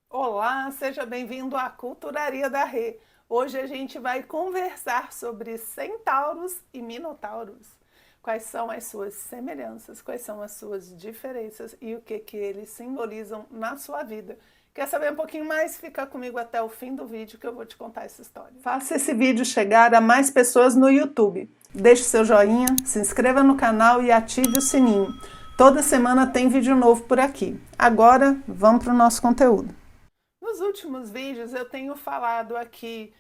Olá, seja bem-vindo à Culturaria da Rê. Hoje a gente vai conversar sobre centauros e minotauros. Quais são as suas semelhanças, quais são as suas diferenças e o que eles simbolizam na sua vida. Quer saber um pouquinho mais? Fica comigo até o fim do vídeo que eu vou te contar essa história. Faça esse vídeo chegar a mais pessoas no YouTube. Deixe seu joinha, se inscreva no canal e ative o sininho. Toda semana tem vídeo novo por aqui. Agora, vamos para o nosso conteúdo. Nos últimos vídeos eu tenho falado aqui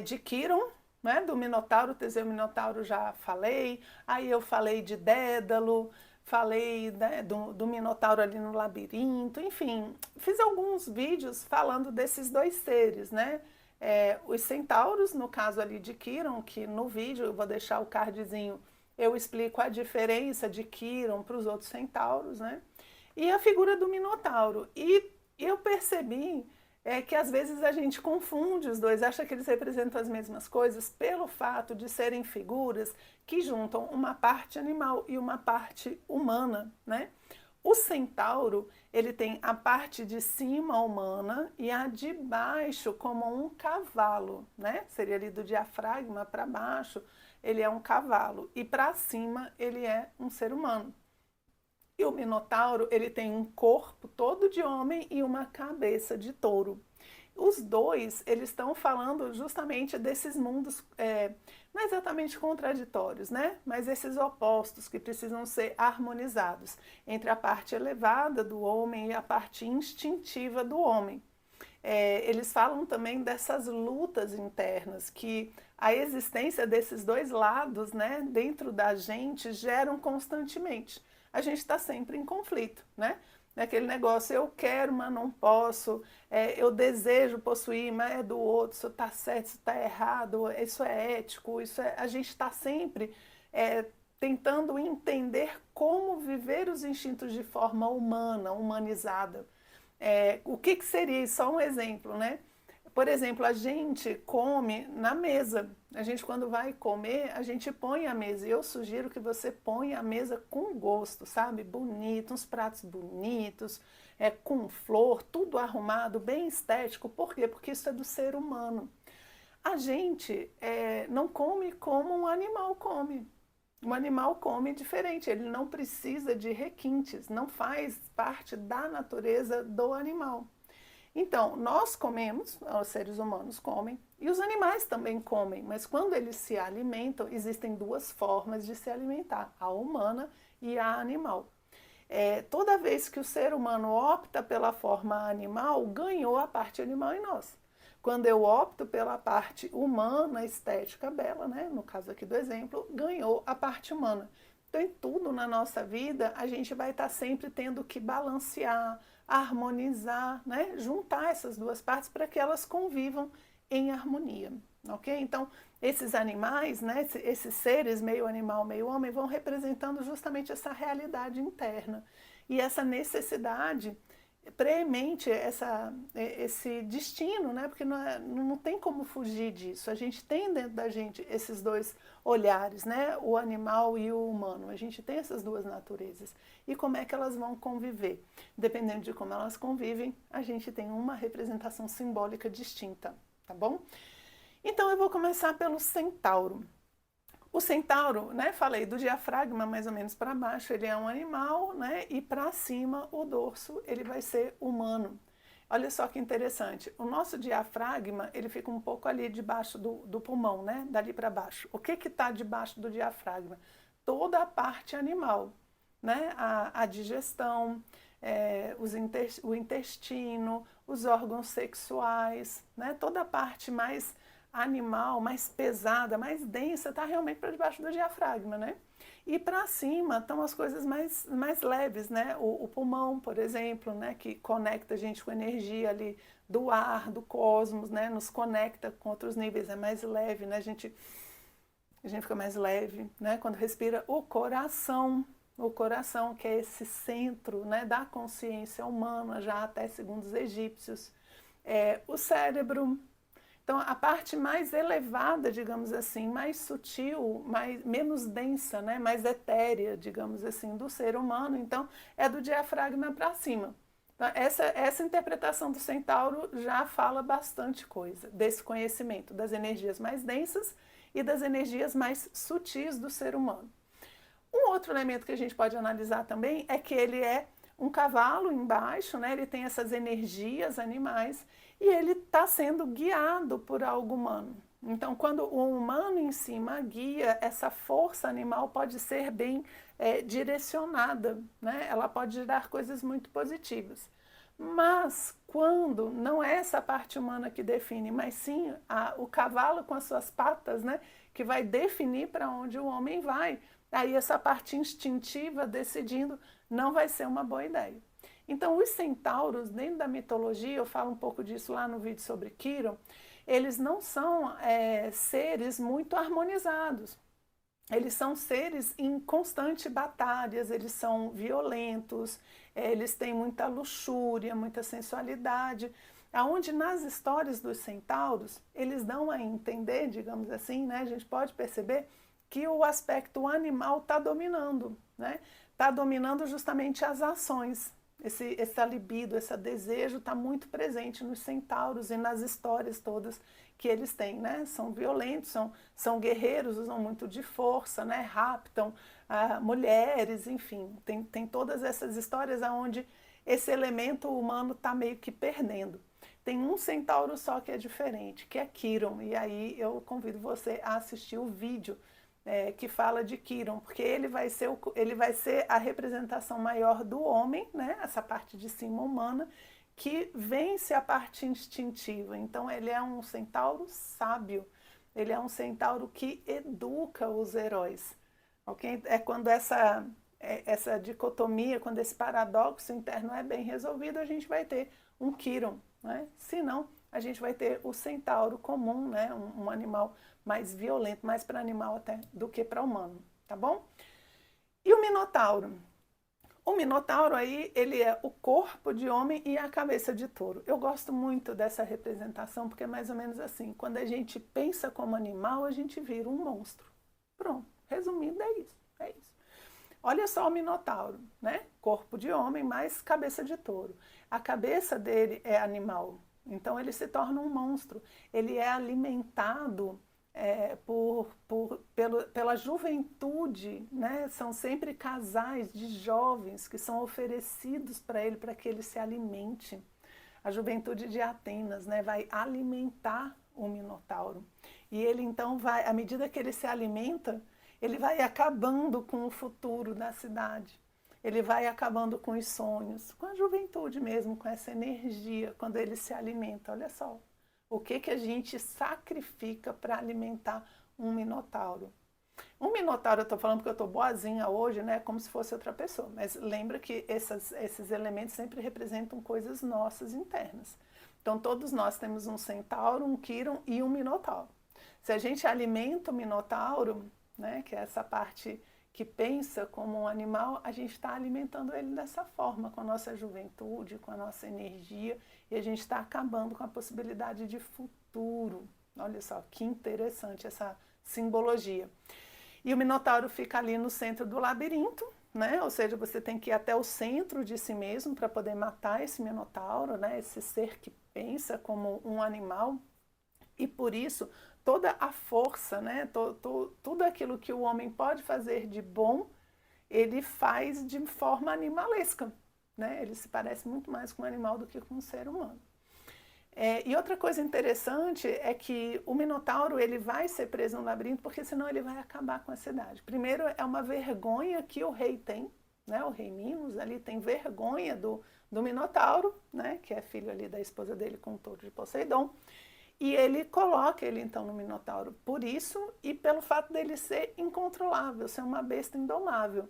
de Quiron, né, do Minotauro, Teseu Minotauro já falei, aí eu falei de Dédalo, falei, né, do Minotauro ali no labirinto, enfim, fiz alguns vídeos falando desses dois seres, né, os centauros, no caso ali de Quiron, que no vídeo eu vou deixar o cardzinho, eu explico a diferença de Quiron para os outros centauros, né, e a figura do Minotauro, e eu percebi que às vezes a gente confunde os dois, acha que eles representam as mesmas coisas pelo fato de serem figuras que juntam uma parte animal e uma parte humana, né? O centauro, ele tem a parte de cima humana e a de baixo como um cavalo, né? Seria ali do diafragma para baixo, ele é um cavalo e para cima ele é um ser humano. E o Minotauro, ele tem um corpo todo de homem e uma cabeça de touro. Os dois, eles estão falando justamente desses mundos, não exatamente contraditórios, né? Mas esses opostos que precisam ser harmonizados entre a parte elevada do homem e a parte instintiva do homem. Eles falam também dessas lutas internas que a existência desses dois lados, né, dentro da gente geram constantemente. A gente está sempre em conflito, né? Naquele negócio, eu quero, mas não posso, eu desejo possuir, mas é do outro, isso está certo, isso está errado, isso é ético, a gente está sempre tentando entender como viver os instintos de forma humana, humanizada. O que seria isso? Só um exemplo, né? Por exemplo, a gente come na mesa. A gente, quando vai comer, a gente põe a mesa. E eu sugiro que você ponha a mesa com gosto, sabe? Bonito, uns pratos bonitos, com flor, tudo arrumado, bem estético. Por quê? Porque isso é do ser humano. A gente não come como um animal come. Um animal come diferente, ele não precisa de requintes, não faz parte da natureza do animal. Então, nós comemos, os seres humanos comem, e os animais também comem, mas quando eles se alimentam, existem duas formas de se alimentar, a humana e a animal. Toda vez que o ser humano opta pela forma animal, ganhou a parte animal em nós. Quando eu opto pela parte humana, estética, bela, né? No caso aqui do exemplo, ganhou a parte humana. Então, em tudo na nossa vida, a gente vai estar sempre tendo que balancear, harmonizar, né? Juntar essas duas partes para que elas convivam em harmonia, ok? Então, esses animais, né? Esses seres, meio animal, meio homem, vão representando justamente essa realidade interna e essa necessidade premente esse destino, né? Porque não tem como fugir disso. A gente tem dentro da gente esses dois olhares, né? O animal e o humano. A gente tem essas duas naturezas. E como é que elas vão conviver? Dependendo de como elas convivem, a gente tem uma representação simbólica distinta, tá bom? Então eu vou começar pelo centauro. O centauro, né, falei do diafragma mais ou menos para baixo, ele é um animal, né, e para cima o dorso ele vai ser humano. Olha só que interessante, o nosso diafragma ele fica um pouco ali debaixo do pulmão, né, dali para baixo. O que está debaixo do diafragma? Toda a parte animal, né, a digestão, o intestino, os órgãos sexuais, né, toda a parte mais animal, mais pesada, mais densa, está realmente para debaixo do diafragma, né? E para cima estão as coisas mais leves, né? O pulmão, por exemplo, né? Que conecta a gente com a energia ali do ar, do cosmos, né? Nos conecta com outros níveis, é mais leve, né? A gente fica mais leve, né? Quando respira o coração que é esse centro, né? Da consciência humana, já até segundo os egípcios. O cérebro. Então, a parte mais elevada, digamos assim, mais sutil, menos densa, né? Mais etérea, digamos assim, do ser humano, então, é do diafragma para cima. Então, essa interpretação do centauro já fala bastante coisa desse conhecimento das energias mais densas e das energias mais sutis do ser humano. Um outro elemento que a gente pode analisar também é que ele é um cavalo embaixo, né? Ele tem essas energias animais e ele está sendo guiado por algo humano. Então, quando o humano em cima guia, essa força animal pode ser bem direcionada, né? Ela pode gerar coisas muito positivas. Mas quando não é essa parte humana que define, mas sim o cavalo com as suas patas, né? Que vai definir para onde o homem vai, aí essa parte instintiva decidindo não vai ser uma boa ideia. Então, os centauros, dentro da mitologia, eu falo um pouco disso lá no vídeo sobre Quiron, eles não são seres muito harmonizados. Eles são seres em constante batalhas, eles são violentos, eles têm muita luxúria, muita sensualidade, aonde nas histórias dos centauros, eles dão a entender, digamos assim, né, a gente pode perceber que o aspecto animal está dominando, né? Está dominando justamente as ações. Essa libido, esse desejo está muito presente nos centauros e nas histórias todas que eles têm, né? São violentos, são guerreiros, usam muito de força, né? Raptam mulheres, enfim. Tem todas essas histórias onde esse elemento humano está meio que perdendo. Tem um centauro só que é diferente, que é Quiron, e aí eu convido você a assistir o vídeo que fala de Quiron, porque ele vai ser a representação maior do homem, né? Essa parte de cima humana, que vence a parte instintiva. Então ele é um centauro sábio, ele é um centauro que educa os heróis. Okay? É quando essa dicotomia, quando esse paradoxo interno é bem resolvido, a gente vai ter um Quiron, né? Se não, a gente vai ter o centauro comum, né? Um animal mais violento, mais para animal até do que para humano, tá bom? E o minotauro? O minotauro aí, ele é o corpo de homem e a cabeça de touro. Eu gosto muito dessa representação porque é mais ou menos assim, quando a gente pensa como animal, a gente vira um monstro. Pronto, resumindo é isso, é isso. Olha só o minotauro, né? Corpo de homem mais cabeça de touro. A cabeça dele é animal, então ele se torna um monstro. Ele é alimentado pela juventude, né? São sempre casais de jovens que são oferecidos para ele para que ele se alimente. A juventude de Atenas, né, vai alimentar o minotauro. E ele então vai, à medida que ele se alimenta, ele vai acabando com o futuro da cidade. Ele vai acabando com os sonhos, com a juventude mesmo, com essa energia, quando ele se alimenta. Olha só, o que a gente sacrifica para alimentar um minotauro. Um minotauro, eu estou falando porque eu estou boazinha hoje, né, como se fosse outra pessoa, mas lembra que esses elementos sempre representam coisas nossas internas. Então todos nós temos um centauro, um quiron e um minotauro. Se a gente alimenta o minotauro, né, que é essa parte que pensa como um animal, a gente está alimentando ele dessa forma, com a nossa juventude, com a nossa energia, e a gente está acabando com a possibilidade de futuro. Olha só, que interessante essa simbologia. E o minotauro fica ali no centro do labirinto, né? Ou seja, você tem que ir até o centro de si mesmo para poder matar esse minotauro, né? Esse ser que pensa como um animal. E por isso, toda a força, né? Tudo aquilo que o homem pode fazer de bom, ele faz de forma animalesca, né? Ele se parece muito mais com um animal do que com um ser humano. E outra coisa interessante é que o minotauro ele vai ser preso no labirinto porque senão ele vai acabar com a cidade. Primeiro é uma vergonha que o rei tem, né? O rei Minos ali tem vergonha do minotauro, né? Que é filho ali da esposa dele com o touro de Poseidon. E ele coloca ele então no minotauro por isso e pelo fato dele ser incontrolável, ser uma besta indomável,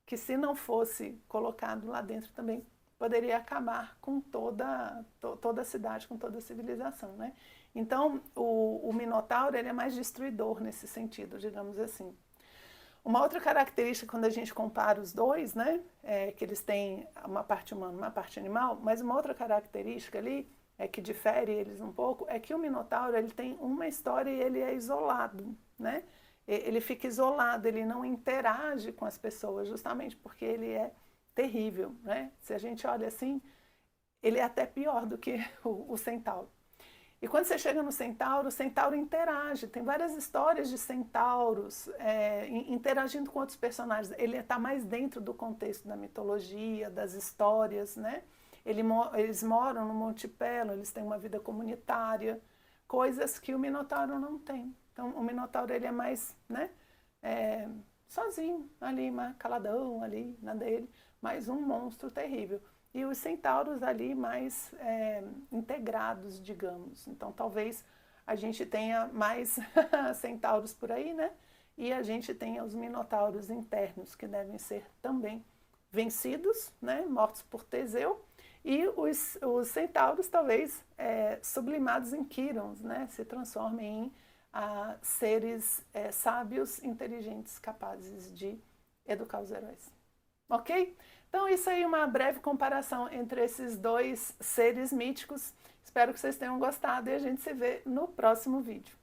que se não fosse colocado lá dentro também poderia acabar com toda a cidade, com toda a civilização, né? Então, o minotauro ele é mais destruidor nesse sentido, digamos assim. Uma outra característica quando a gente compara os dois, né, que eles têm uma parte humana, uma parte animal, mas uma outra característica ali que difere eles um pouco é que o minotauro ele tem uma história e ele é isolado, né? Ele fica isolado, ele não interage com as pessoas, justamente porque ele é terrível, né? Se a gente olha assim, ele é até pior do que o centauro. E quando você chega no centauro, o centauro interage. Tem várias histórias de centauros interagindo com outros personagens. Ele está mais dentro do contexto da mitologia, das histórias, né? Eles moram no Monte Pello, eles têm uma vida comunitária, coisas que o Minotauro não tem. Então, o Minotauro ele é mais, né, sozinho, ali, caladão, ali, na dele, mais um monstro terrível. E os centauros ali mais integrados, digamos. Então, talvez a gente tenha mais centauros por aí, né? E a gente tenha os minotauros internos, que devem ser também vencidos, né? Mortos por Teseu. E os centauros, talvez, sublimados em Quirons, né? Se transformem em seres sábios, inteligentes, capazes de educar os heróis. Ok? Então, isso aí é uma breve comparação entre esses dois seres míticos. Espero que vocês tenham gostado e a gente se vê no próximo vídeo.